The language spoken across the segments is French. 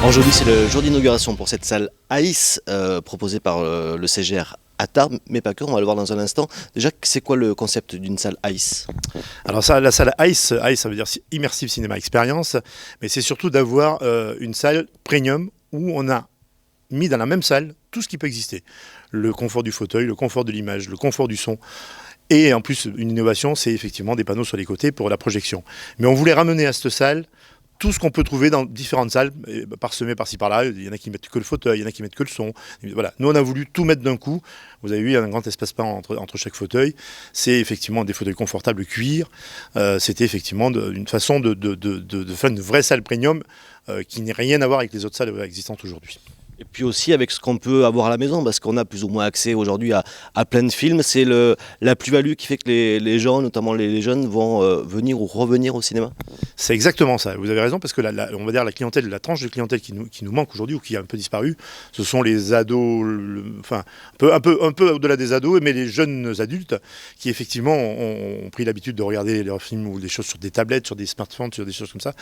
Aujourd'hui, c'est le jour d'inauguration pour cette salle ICE proposée par le CGR à Tarbes, mais pas que, on va le voir dans un instant. Déjà, c'est quoi le concept d'une salle ICE? Alors ça, la salle ICE, ICE ça veut dire Immersive Cinema Experience, mais c'est surtout d'avoir une salle premium où on a mis dans la même salle tout ce qui peut exister. Le confort du fauteuil, le confort de l'image, le confort du son. Et en plus, une innovation, c'est effectivement des panneaux sur les côtés pour la projection. Mais on voulait ramener à cette salle tout ce qu'on peut trouver dans différentes salles, parsemées par-ci par-là. Il y en a qui mettent que le fauteuil, il y en a qui mettent que le son. Voilà. Nous, on a voulu tout mettre d'un coup. Vous avez vu, il y a un grand espace-temps entre chaque fauteuil. C'est effectivement des fauteuils confortables cuir. C'était effectivement une façon de faire une vraie salle premium qui n'a rien à voir avec les autres salles existantes aujourd'hui. Et puis aussi avec ce qu'on peut avoir à la maison, parce qu'on a plus ou moins accès aujourd'hui à plein de films. C'est la plus-value qui fait que les gens, notamment les jeunes, vont venir ou revenir au cinéma. C'est exactement ça, vous avez raison, parce que on va dire la clientèle, la tranche de clientèle qui nous manque aujourd'hui ou qui a un peu disparu, ce sont les ados, enfin un peu au-delà des ados, mais les jeunes adultes qui effectivement ont pris l'habitude de regarder leurs films ou des choses sur des tablettes, sur des smartphones, sur des choses comme ça,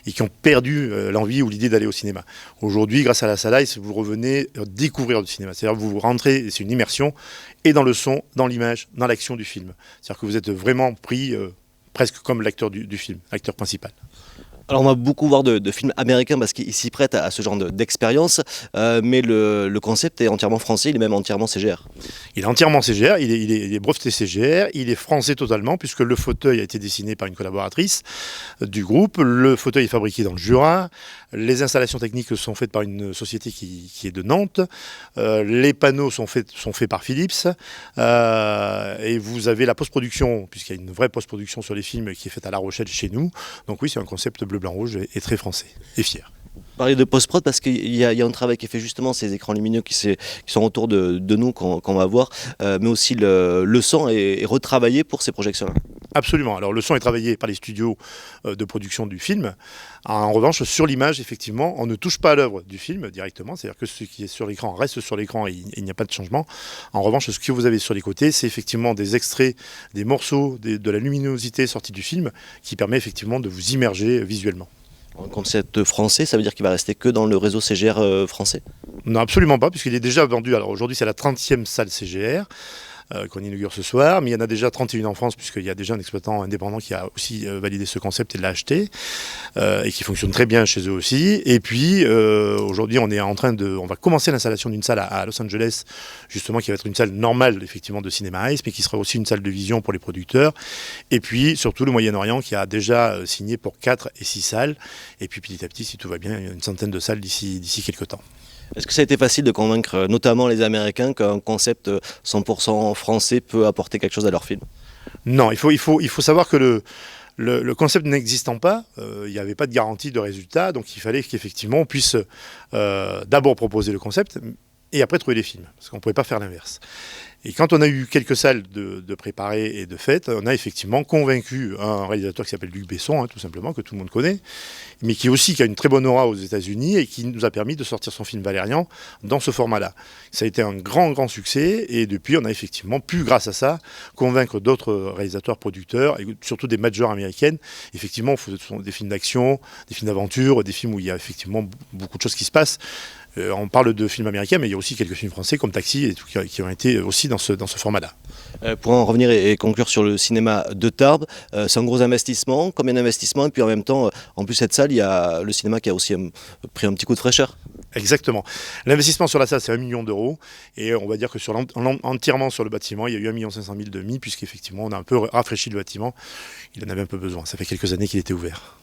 et qui ont perdu l'envie ou l'idée d'aller au cinéma. Aujourd'hui, grâce à la salle ICE, vous revenez découvrir du cinéma, c'est-à-dire vous rentrez, c'est une immersion, et dans le son, dans l'image, dans l'action du film. C'est-à-dire que vous êtes vraiment pris presque comme l'acteur du film, l'acteur principal. Alors on va beaucoup voir de films américains parce qu'ils s'y prêtent à ce genre d'expérience, mais le concept est entièrement français, il est même entièrement CGR. Il est entièrement CGR, il est breveté CGR, il est français totalement puisque le fauteuil a été dessiné par une collaboratrice du groupe, le fauteuil est fabriqué dans le Jura, les installations techniques sont faites par une société qui est de Nantes, les panneaux sont faits par Philips, et vous avez la post-production, puisqu'il y a une vraie post-production sur les films qui est faite à La Rochelle chez nous, donc oui c'est un concept bleu, blanc, rouge et très français et fier. Parler de post-prod parce qu'il y a un travail qui est fait justement, ces écrans lumineux qui sont autour de nous qu'on va voir, mais aussi le son est retravaillé pour ces projections-là. Absolument. Alors le son est travaillé par les studios de production du film. En revanche, sur l'image, effectivement, on ne touche pas à l'œuvre du film directement. C'est-à-dire que ce qui est sur l'écran reste sur l'écran et il n'y a pas de changement. En revanche, ce que vous avez sur les côtés, c'est effectivement des extraits, des morceaux, de la luminosité sortie du film qui permet effectivement de vous immerger visuellement. Un concept français, ça veut dire qu'il va rester que dans le réseau CGR français? Non, absolument pas, puisqu'il est déjà vendu. Alors aujourd'hui, c'est la 30e salle CGR. Qu'on inaugure ce soir, mais il y en a déjà 31 en France puisqu'il y a déjà un exploitant indépendant qui a aussi validé ce concept et l'a acheté et qui fonctionne très bien chez eux aussi. Et puis aujourd'hui on va commencer l'installation d'une salle à Los Angeles justement qui va être une salle normale effectivement de cinéma ICE mais qui sera aussi une salle de vision pour les producteurs. Et puis surtout le Moyen-Orient qui a déjà signé pour 4 et 6 salles et puis petit à petit si tout va bien une centaine de salles d'ici quelques temps. Est-ce que ça a été facile de convaincre notamment les Américains qu'un concept 100% français peut apporter quelque chose à leur film? Non, il faut savoir que le concept n'existant pas, il n'y avait pas de garantie de résultat, donc il fallait qu'effectivement on puisse d'abord proposer le concept et après trouver les films, parce qu'on ne pouvait pas faire l'inverse. Et quand on a eu quelques salles de préparées et de faites, on a effectivement convaincu un réalisateur qui s'appelle Luc Besson, tout simplement, que tout le monde connaît, mais qui a une très bonne aura aux États-Unis et qui nous a permis de sortir son film Valérian dans ce format-là. Ça a été un grand succès et depuis on a effectivement pu, grâce à ça, convaincre d'autres réalisateurs, producteurs et surtout des majors américaines. Effectivement, ce sont des films d'action, des films d'aventure, des films où il y a effectivement beaucoup de choses qui se passent. On parle de films américains, mais il y a aussi quelques films français comme Taxi et tout, qui ont été aussi dans ce format-là. Pour en revenir et conclure sur le cinéma de Tarbes, c'est un gros investissement, combien d'investissement? Et puis en même temps, en plus de cette salle, il y a le cinéma qui a aussi pris un petit coup de fraîcheur. Exactement. L'investissement sur la salle, c'est 1 million d'euros. Et on va dire que entièrement sur le bâtiment, il y a eu 1 500 000 de mis, puisqu'effectivement, on a un peu rafraîchi le bâtiment. Il en avait un peu besoin. Ça fait quelques années qu'il était ouvert.